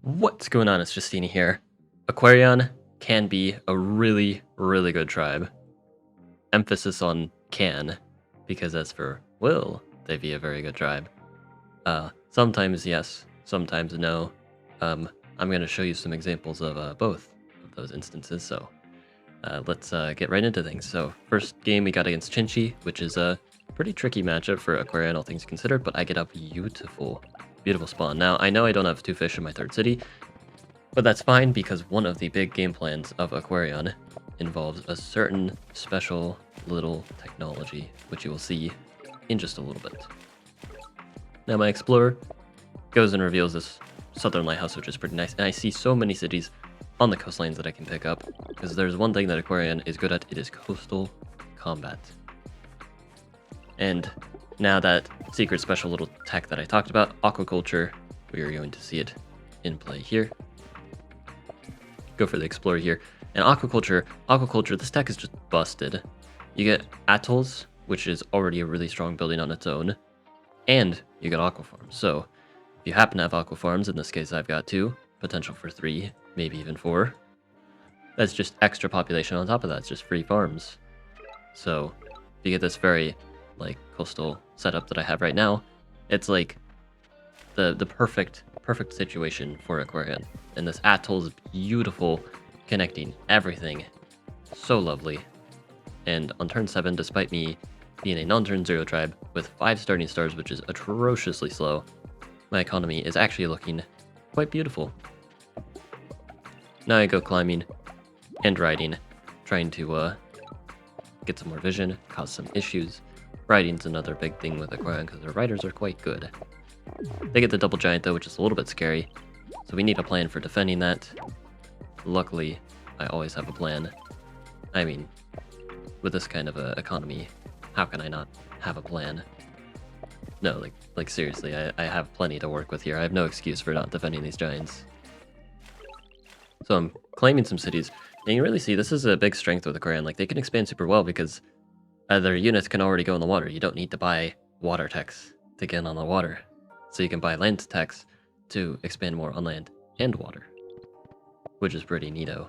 What's going on? It's Justeeni here. Aquarion can be a really, really good tribe. Emphasis on can, because as for will they be a very good tribe? Sometimes yes, sometimes no. I'm going to show you some examples of both of those instances, so let's get right into things. So first game we got against Chinchi, which is a pretty tricky matchup for Aquarion, all things considered, but I get a beautiful spawn. Now, I know I don't have 2 fish in my 3rd city, but that's fine because one of the big game plans of Aquarion involves a certain special little technology, which you will see in just a little bit. Now, my explorer goes and reveals this southern lighthouse, which is pretty nice, and I see so many cities on the coastlines that I can pick up, because there's one thing that Aquarion is good at, it is coastal combat. And now that secret special little tech that I talked about, aquaculture, we are going to see it in play here. Go for the explorer here. And aquaculture, this tech is just busted. You get atolls, which is already a really strong building on its own, and you get aquafarms. So if you happen to have aquafarms, in this case I've got 2, potential for 3, maybe even 4. That's just extra population on top of that, it's just free farms. So you get this very coastal setup that I have right now. It's like the perfect situation for Aquarion. And this atoll is beautiful, connecting everything. So lovely. And on turn 7, despite me being a non-turn 0 tribe with 5 starting stars, which is atrociously slow, my economy is actually looking quite beautiful. Now I go climbing and riding, trying to get some more vision, cause some issues. Riding's another big thing with Aquarion because their riders are quite good. They get the double giant though, which is a little bit scary, so we need a plan for defending that. Luckily, I always have a plan. I mean, with this kind of economy, how can I not have a plan? No, like seriously, I have plenty to work with here. I have no excuse for not defending these giants. So I'm claiming some cities, and you really see this is a big strength with Aquarion. Like, they can expand super well because their units can already go in the water. You don't need to buy water techs to get on the water. So you can buy land techs to expand more on land and water, which is pretty neato.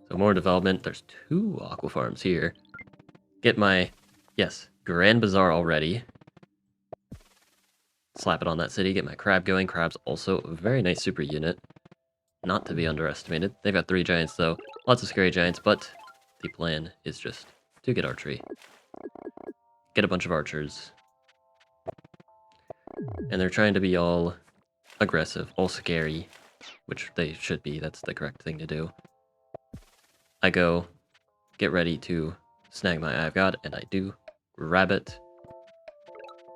So more development. There's 2 aqua farms here. Get my, yes, Grand Bazaar already. Slap it on that city, get my crab going. Crab's also a very nice super unit, not to be underestimated. They've got 3 giants though, lots of scary giants, but the plan is just to get archery. Get a bunch of archers. And they're trying to be all aggressive, all scary, which they should be, that's the correct thing to do. I go, get ready to snag my I've got, and I do. Grab it.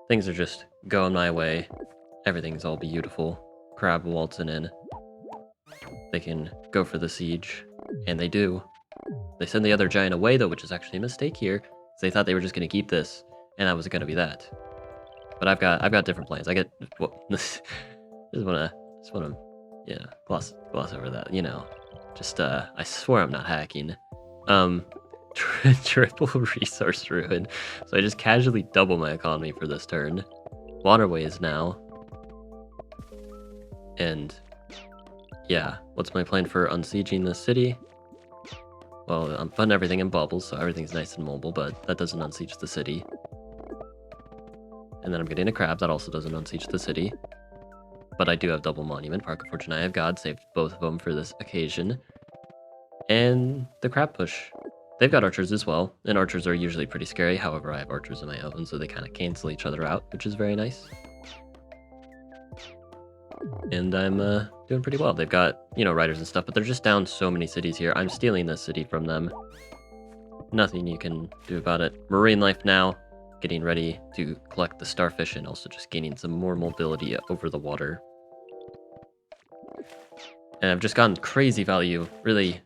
Things are just going my way. Everything's all beautiful. Crab waltzing in. They can go for the siege, and they do. They send the other giant away though, which is actually a mistake here, because they thought they were just going to keep this, and that was going to be that. But I've got different plans. I get, well, just wanna, yeah, gloss over that. You know, just I swear I'm not hacking. Triple resource ruin. So I just casually double my economy for this turn. Waterways now. And yeah, what's my plan for unsieging this city? Well, I'm putting everything in bubbles, so everything's nice and mobile, but that doesn't unsiege the city. And then I'm getting a crab, that also doesn't unsiege the city. But I do have double monument. Park of Fortune, I have God, saved both of them for this occasion. And the crab push. They've got archers as well, and archers are usually pretty scary. However, I have archers of my own, so they kind of cancel each other out, which is very nice. And I'm doing pretty well. They've got, you know, riders and stuff, but they're just down so many cities here. I'm stealing this city from them. Nothing you can do about it. Marine life now. Getting ready to collect the starfish and also just gaining some more mobility over the water. And I've just gotten crazy value, really,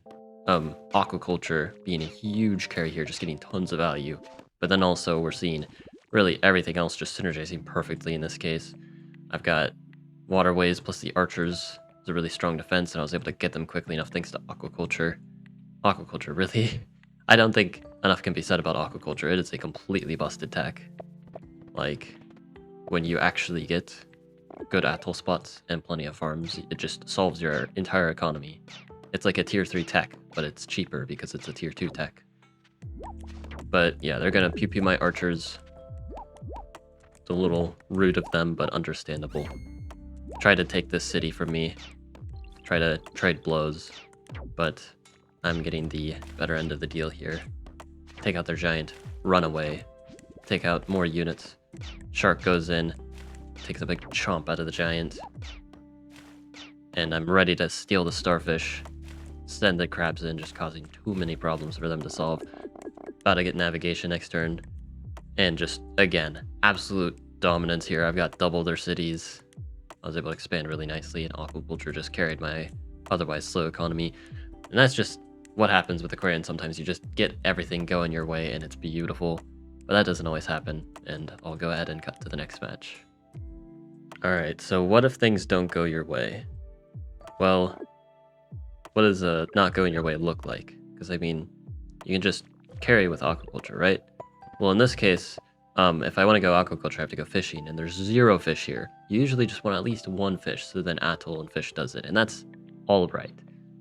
aquaculture being a huge carry here, just getting tons of value. But then also we're seeing really everything else just synergizing perfectly in this case. I've got waterways plus the archers. It's a really strong defense, and I was able to get them quickly enough thanks to aquaculture. Aquaculture, really? I don't think enough can be said about aquaculture. It is a completely busted tech. Like, when you actually get good atoll spots and plenty of farms, it just solves your entire economy. It's like a tier 3 tech, but it's cheaper because it's a tier 2 tech. But yeah, they're gonna pew-pew my archers. It's a little rude of them, but understandable. Try to take this city from me. Try to trade blows, but I'm getting the better end of the deal here. Take out their giant, run away, take out more units. Shark goes in, takes a big chomp out of the giant. And I'm ready to steal the starfish, send the crabs in, just causing too many problems for them to solve. About to get navigation next turn. And just, again, absolute dominance here. I've got double their cities. I was able to expand really nicely, and aquaculture just carried my otherwise slow economy. And that's just what happens with Aquarion. Sometimes you just get everything going your way, and it's beautiful. But that doesn't always happen, and I'll go ahead and cut to the next match. Alright, so what if things don't go your way? Well, what does not going your way look like? Because, I mean, you can just carry with aquaculture, right? Well, in this case, if I want to go aquaculture, I have to go fishing, and there's 0 fish here. You usually just want at least 1 fish, so then atoll and fish does it, and that's all right.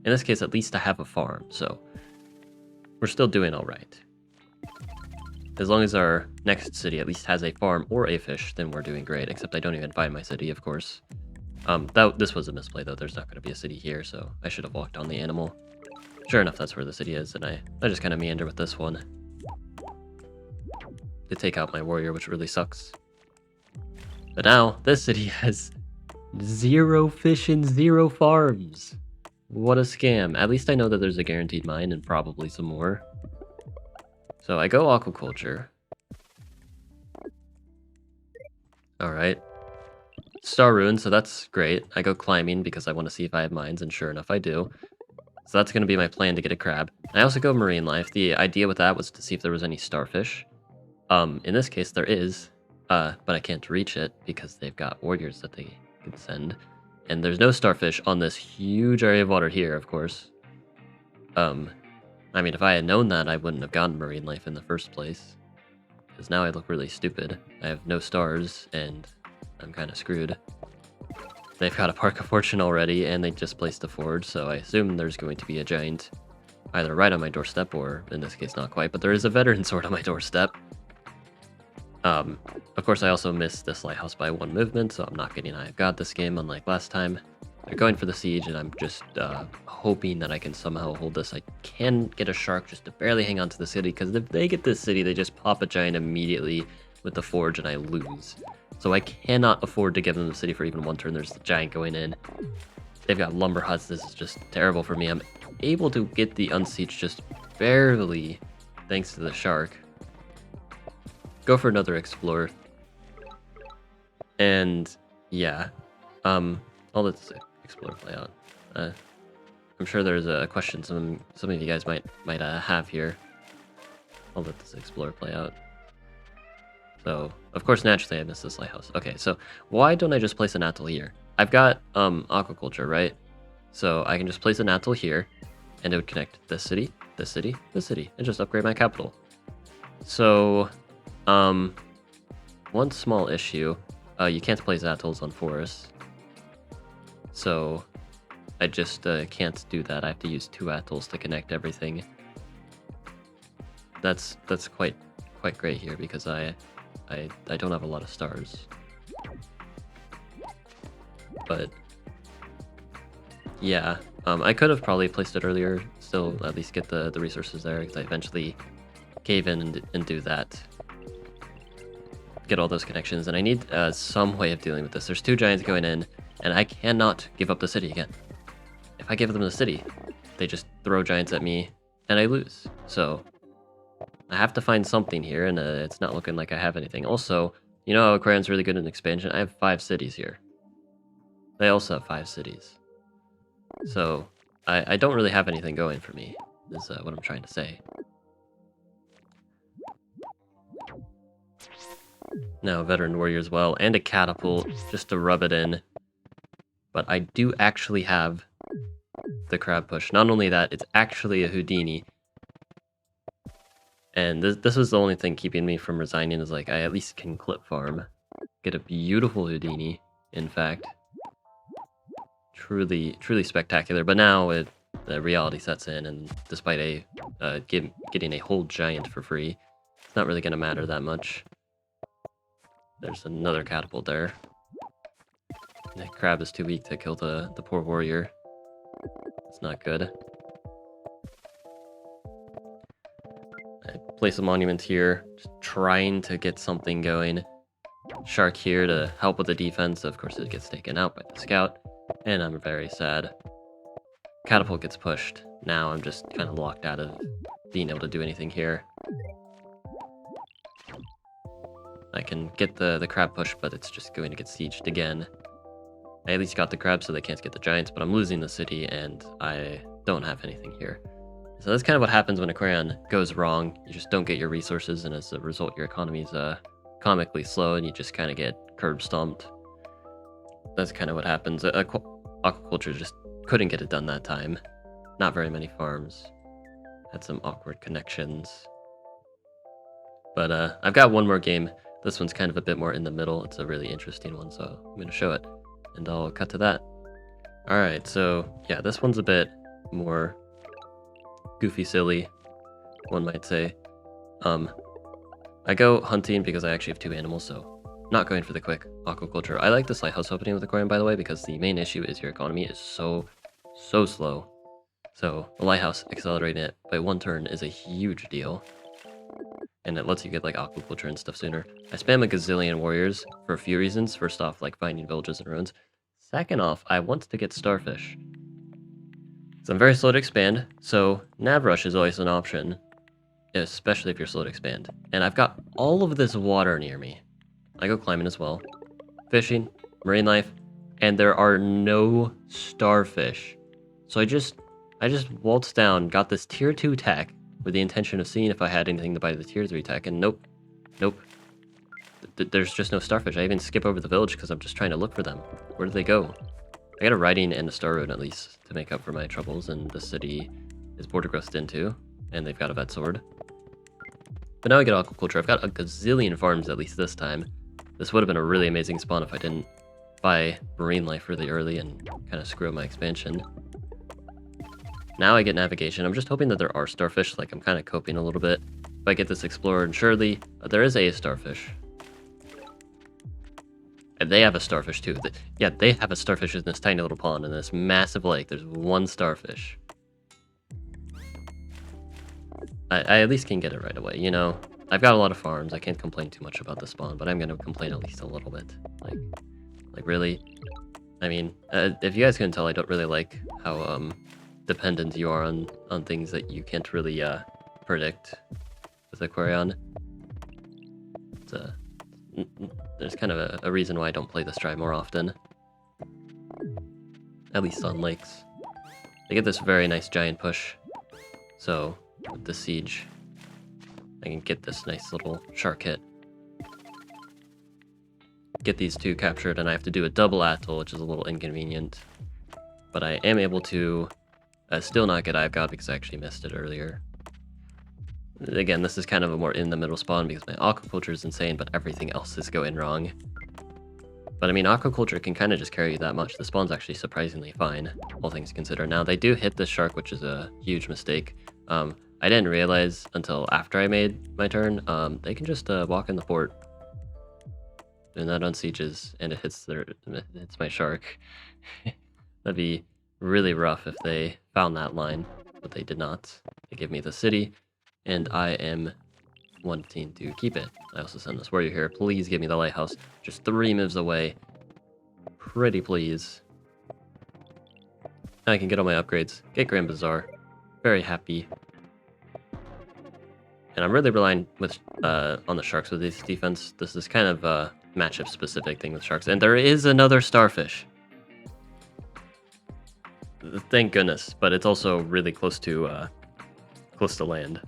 In this case, at least I have a farm, so we're still doing all right. As long as our next city at least has a farm or a fish, then we're doing great, except I don't even find my city, of course. This was a misplay, though. There's not going to be a city here, so I should have walked on the animal. Sure enough, that's where the city is, and I just kind of meander with this one. To take out my warrior, which really sucks. But now, this city has 0 fish and 0 farms. What a scam. At least I know that there's a guaranteed mine and probably some more. So I go aquaculture. Alright. Star Ruin, so that's great. I go climbing because I want to see if I have mines, and sure enough I do. So that's going to be my plan to get a crab. I also go marine life. The idea with that was to see if there was any starfish. In this case there is, but I can't reach it because they've got warriors that they can send. And there's no starfish on this huge area of water here, of course. I mean, if I had known that, I wouldn't have gotten marine life in the first place. Because now I look really stupid. I have no stars, and I'm kind of screwed. They've got a Park of Fortune already, and they just placed a forge, so I assume there's going to be a giant either right on my doorstep, or in this case not quite, but there is a veteran sword on my doorstep. Of course, I also missed this lighthouse by 1 movement, so I'm not getting Eye of God this game, unlike last time. They're going for the siege, and I'm just hoping that I can somehow hold this. I can get a shark just to barely hang on to the city, because if they get this city, they just pop a giant immediately with the forge, and I lose. So I cannot afford to give them the city for even 1 turn. There's the giant going in. They've got lumber huts. This is just terrible for me. I'm able to get the unsiege just barely, thanks to the shark. Go for another explore. And yeah, I'll let this explore play out. I'm sure there's a question some of you guys might have here. I'll let this explore play out. So of course, naturally I missed this lighthouse. Okay, so why don't I just place an atoll here? I've got aquaculture, right? So I can just place an atoll here, and it would connect this city, this city, this city, and just upgrade my capital. So one small issue, you can't place atolls on forests. So I just can't do that. I have to use 2 atolls to connect everything. That's quite great here because I don't have a lot of stars. But yeah, I could have probably placed it earlier, still at least get the resources there, because I eventually cave in and do that. Get all those connections, and I need some way of dealing with this. There's 2 giants going in, and I cannot give up the city again. If I give them the city, they just throw giants at me, and I lose. So I have to find something here, and it's not looking like I have anything. Also, you know how Aquarion's really good in expansion? I have 5 cities here. They also have 5 cities. So I don't really have anything going for me, is what I'm trying to say. Now, veteran warrior as well, and a catapult just to rub it in. But I do actually have the crab push. Not only that, it's actually a Justeeni. And this was the only thing keeping me from resigning, is like I at least can clip farm. Get a beautiful Justeeni. in fact. Truly spectacular. But now the reality sets in, and despite getting a whole giant for free, it's not really going to matter that much. There's another catapult there. The crab is too weak to kill the poor warrior. It's not good. I place a monument here, just trying to get something going. Shark here to help with the defense. Of course, it gets taken out by the scout, and I'm very sad. Catapult gets pushed. Now I'm just kind of locked out of being able to do anything here. I can get the crab push, but it's just going to get sieged again. I at least got the crab so they can't get the giants, but I'm losing the city and I don't have anything here. So that's kind of what happens when Aquarion goes wrong. You just don't get your resources, and as a result, your economy's comically slow and you just kind of get curb stomped. That's kind of what happens. Aquaculture just couldn't get it done that time. Not very many farms. Had some awkward connections. But I've got one more game. This one's kind of a bit more in the middle. It's a really interesting one, so I'm going to show it. And I'll cut to that. Alright, so yeah, this one's a bit more goofy silly, one might say. I go hunting because I actually have 2 animals, so not going for the quick aquaculture. I like this lighthouse opening with Aquarium, by the way, because the main issue is your economy is so slow. So the lighthouse accelerating it by 1 turn is a huge deal. And it lets you get like aquaculture and stuff sooner. I spam a gazillion warriors for a few reasons. First off, like finding villages and ruins. Second off, I want to get starfish. So I'm very slow to expand, so nav rush is always an option, especially if you're slow to expand. And I've got all of this water near me. I go climbing as well. Fishing, marine life, and there are no starfish. So I just waltzed down, got this tier 2 tech, with the intention of seeing if I had anything to buy the tier 3 tech, and nope. There's just no starfish. I even skip over the village because I'm just trying to look for them. Where do they go? I got a writing and a star road at least to make up for my troubles, and the city is border growth into, and they've got a vet sword. But now I get aquaculture. I've got a gazillion farms at least this time. This would have been a really amazing spawn if I didn't buy marine life really early and kind of screw up my expansion. Now I get navigation. I'm just hoping that there are starfish, like I'm kind of coping a little bit. If I get this explorer, and surely there is a starfish. And they have a starfish too. Yeah, they have a starfish in this tiny little pond in this massive lake. There's 1 starfish. I at least can get it right away, you know? I've got a lot of farms. I can't complain too much about the spawn, but I'm going to complain at least a little bit. Like really? I mean, if you guys couldn't tell, I don't really like how dependent you are on things that you can't really predict with Aquarion. There's kind of a reason why I don't play this tribe more often. At least on lakes. They get this very nice giant push. So, with the siege, I can get this nice little shark hit. Get these 2 captured, and I have to do a double atoll, which is a little inconvenient. But I am able to still not get Eye of God because I actually missed it earlier. Again, this is kind of a more in-the-middle spawn because my aquaculture is insane, but everything else is going wrong. But I mean, aquaculture can kind of just carry you that much. The spawn's actually surprisingly fine, all things considered. Now, they do hit this shark, which is a huge mistake. I didn't realize until after I made my turn, they can just walk in the port. And that unsieges, and it hits my shark. That'd be really rough if they found that line, but they did not. They give me the city, and I am wanting to keep it. I also send this warrior here. Please give me the lighthouse. Just 3 moves away. Pretty please. Now I can get all my upgrades. Get Grand Bazaar. Very happy. And I'm really relying on the sharks with this defense. This is kind of a matchup specific thing with sharks. And there is another starfish. Thank goodness, but it's also really close to land.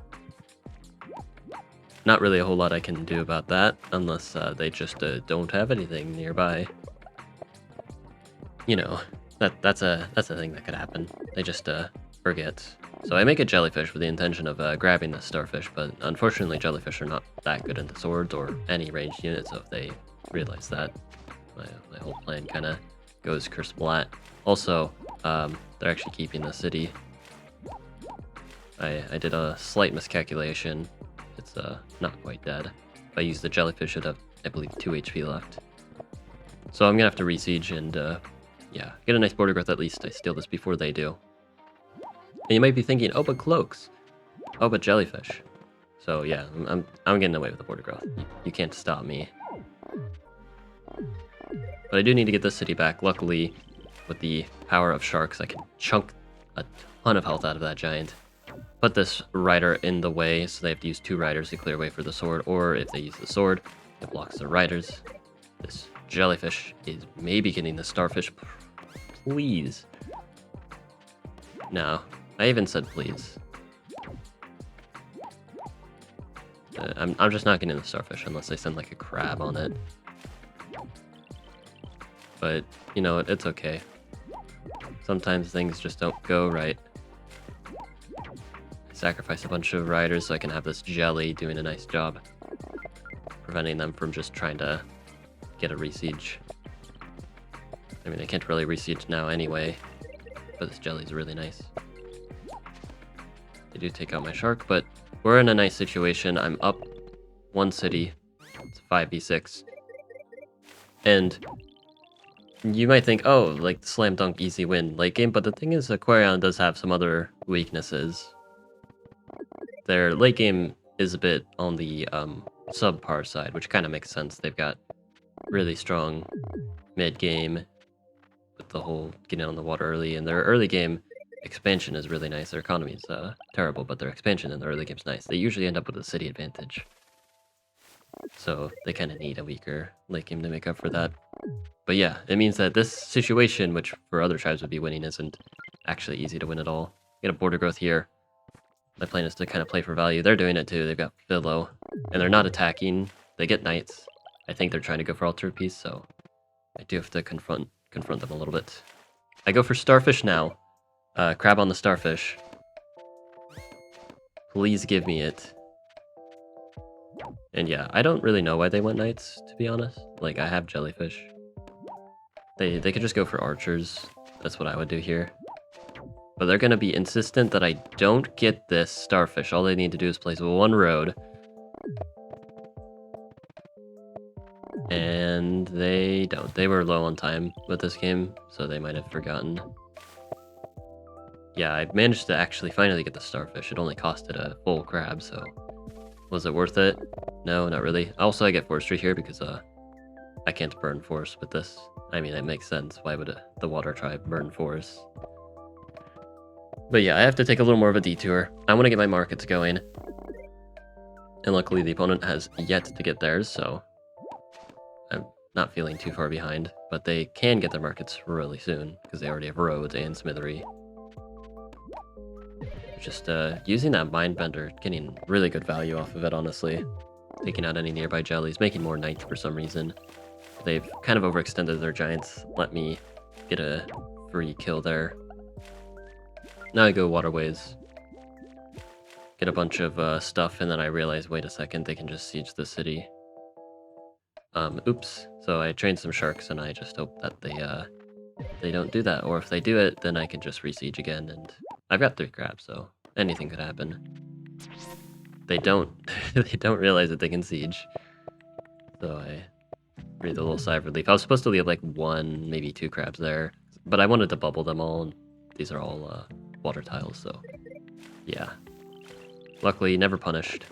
Not really a whole lot I can do about that, unless they just don't have anything nearby. You know, that's a thing that could happen. They just forget. So I make a jellyfish with the intention of grabbing the starfish, but unfortunately jellyfish are not that good into swords or any ranged unit, so if they realize that, my whole plan kind of goes kersplat. Also, they're actually keeping the city. I did a slight miscalculation. It's not quite dead. If I use the jellyfish, it have, I believe, 2 HP left. So I'm gonna have to re-siege and yeah, get a nice border growth at least. I steal this before they do. And you might be thinking, oh, but cloaks. Oh, but jellyfish. So yeah, I'm getting away with the border growth. You can't stop me. But I do need to get this city back. Luckily, with the power of sharks, I can chunk a ton of health out of that giant. Put this rider in the way, so they have to use 2 riders to clear away for the sword, or if they use the sword, it blocks the riders. This jellyfish is maybe getting the starfish. Please. No, I even said please. I'm just not getting the starfish unless I send like a crab on it. But, you know, it's okay. Sometimes things just don't go right. I sacrifice a bunch of riders so I can have this jelly doing a nice job. Preventing them from just trying to get a re-siege. I mean, I can't really re-siege now anyway, but this jelly's really nice. I do take out my shark, but we're in a nice situation. I'm up 1 city. It's 5v6. And you might think, oh, like slam dunk easy win late game, but the thing is, Aquarion does have some other weaknesses. Their late game is a bit on the subpar side, which kind of makes sense. They've got really strong mid game with the whole getting on the water early, and their early game expansion is really nice. Their economy is terrible, but their expansion in the early game is nice. They usually end up with a city advantage. So they kind of need a weaker late game to make up for that. But yeah, it means that this situation, which for other tribes would be winning, isn't actually easy to win at all. Get a border growth here. My plan is to kind of play for value. They're doing it too. They've got Philo, and they're not attacking. They get knights. I think they're trying to go for altered piece, so I do have to confront them a little bit. I go for starfish now. Crab on the starfish. Please give me it. And yeah, I don't really know why they went knights, to be honest. Like, I have jellyfish. They could just go for archers. That's what I would do here. But they're going to be insistent that I don't get this starfish. All they need to do is place 1 road. And they don't. They were low on time with this game, so they might have forgotten. Yeah, I managed to actually finally get the starfish. It only costed a full crab, so was it worth it? No, not really. Also, I get forestry here because I can't burn forest with this. I mean, it makes sense. Why would the water tribe burn forest? But yeah, I have to take a little more of a detour. I want to get my markets going. And luckily, the opponent has yet to get theirs, so I'm not feeling too far behind. But they can get their markets really soon because they already have roads and smithery. Just using that Mindbender, getting really good value off of it, honestly. Taking out any nearby jellies, making more knights for some reason. They've kind of overextended their giants. Let me get a free kill there. Now I go waterways. Get a bunch of stuff, and then I realize, wait a second, they can just siege the city. Oops. So I trained some sharks, and I just hope that they don't do that. Or if they do it, then I can just re-siege again, and I've got 3 crabs, so anything could happen. They don't they don't realize that they can siege. So I breathe a little sigh of relief. I was supposed to leave like 1, maybe 2 crabs there, but I wanted to bubble them all, and these are all water tiles, so yeah. Luckily, never punished.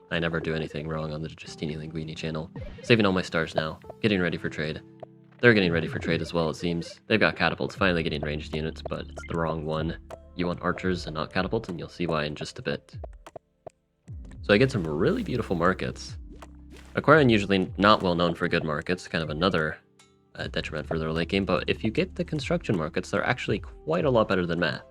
I never do anything wrong on the Justeeni Lingueeni channel. Saving all my stars now, getting ready for trade. They're getting ready for trade as well, it seems. They've got catapults, finally getting ranged units, but it's the wrong one. You want archers and not catapults, and you'll see why in just a bit. So I get some really beautiful markets. Aquarion usually not well known for good markets, kind of another detriment for their late game, but if you get the construction markets, they're actually quite a lot better than math.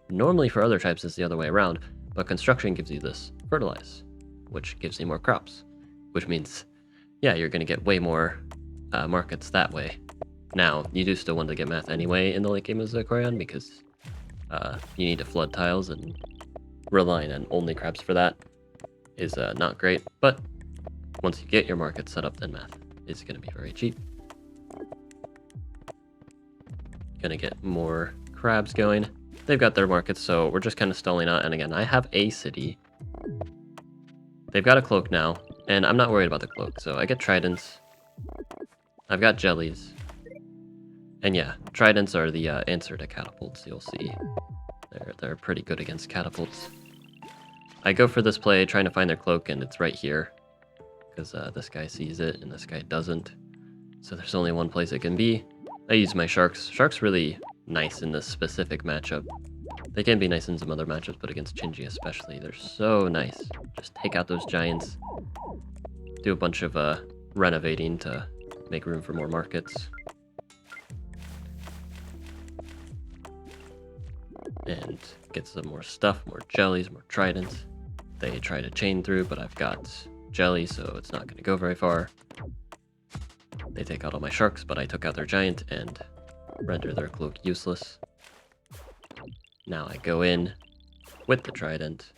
Normally for other types it's the other way around, but construction gives you this fertilize, which gives you more crops, which means, yeah, you're going to get way more markets that way. Now, you do still want to get math anyway in the late game as Aquarion, because you need to flood tiles, and relying on only crabs for that is not great, but once you get your market set up, then math is going to be very cheap. gonna get more crabs going. They've got their markets, so we're just kind of stalling out. And again, I have a city. They've got a cloak now, and I'm not worried about the cloak. So I get tridents. I've got jellies. And yeah, tridents are the answer to catapults, you'll see. They're pretty good against catapults. I go for this play, trying to find their cloak, and it's right here. Because this guy sees it, and this guy doesn't. So there's only one place it can be. I use my sharks. Sharks really nice in this specific matchup. They can be nice in some other matchups, but against Chinji especially, they're so nice. Just take out those giants. Do a bunch of renovating to make room for more markets. And get some more stuff, more jellies, more tridents. They try to chain through, but I've got jelly, so it's not going to go very far. They take out all my sharks, but I took out their giant and render their cloak useless. Now I go in with the trident,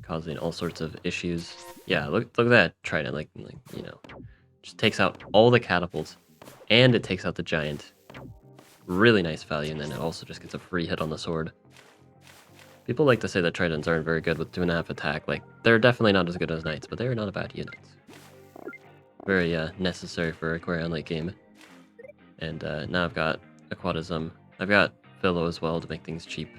causing all sorts of issues. Yeah, look at that trident, like you know, just takes out all the catapults, and it takes out the giant. Really nice value, and then it also just gets a free hit on the sword. People like to say that tridents aren't very good with 2.5 attack. Like, they're definitely not as good as knights, but they're not a bad unit. Very necessary for Aquarion late game. And now I've got Aquatism. I've got Philo as well to make things cheap.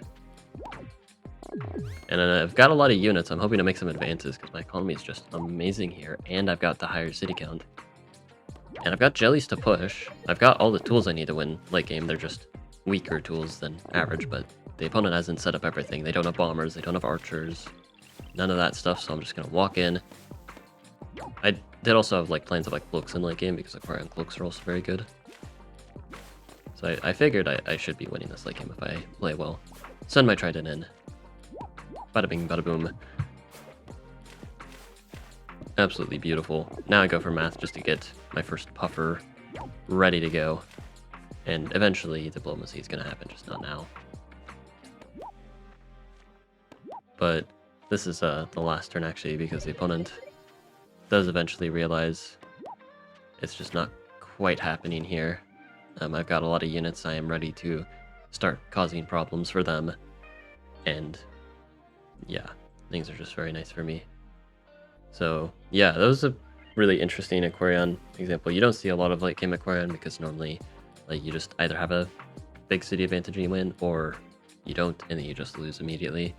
And I've got a lot of units. I'm hoping to make some advances because my economy is just amazing here. And I've got the higher city count. And I've got jellies to push. I've got all the tools I need to win late game. They're just weaker tools than average, but the opponent hasn't set up everything. They don't have bombers, they don't have archers, none of that stuff, so I'm just going to walk in. I did also have like plans of like cloaks in late game because Aquarion cloaks are also very good. So I figured I should be winning this late game if I play well. Send my trident in. Bada bing, bada boom. Absolutely beautiful. Now I go for math just to get my first puffer ready to go. And eventually diplomacy is going to happen, just not now. But this is the last turn actually, because the opponent does eventually realize it's just not quite happening here. I've got a lot of units. I am ready to start causing problems for them. And yeah, things are just very nice for me. So yeah, that was a really interesting Aquarion example. You don't see a lot of late game Aquarion because normally like you just either have a big city advantage and you win, or you don't and then you just lose immediately.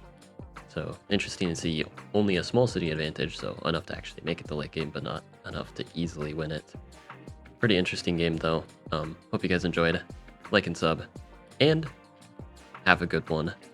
So interesting to see only a small city advantage, so enough to actually make it the late game, but not enough to easily win it. Pretty interesting game though. Hope you guys enjoyed. Like and sub, and have a good one.